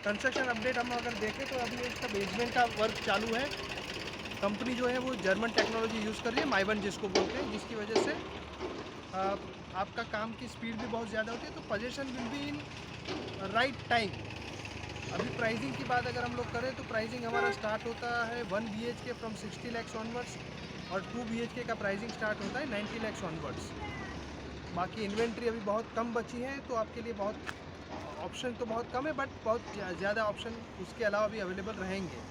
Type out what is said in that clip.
Construction update हम अगर देखें तो अभी इसका बेसमेंट का वर्क चालू है। कंपनी जो है वो जर्मन टेक्नोलॉजी यूज़ कर रही है, माइवन जिसको बोलते हैं, जिसकी वजह से आपका काम की स्पीड भी बहुत ज़्यादा होती है। तो position will be in right time. अभी प्राइसिंग की बात अगर हम लोग करें तो प्राइसिंग हमारा स्टार्ट होता है 1 BHK फ्रॉम 60 लैक्स ऑनवर्ड्स, और 2 BHK का प्राइसिंग स्टार्ट होता है 90 लैक्स ऑनवर्ड्स। बाकी इन्वेंट्री अभी बहुत कम बची है, तो आपके लिए बहुत ऑप्शन तो बहुत कम है, बट बहुत ज़्यादा ऑप्शन उसके अलावा भी अवेलेबल रहेंगे।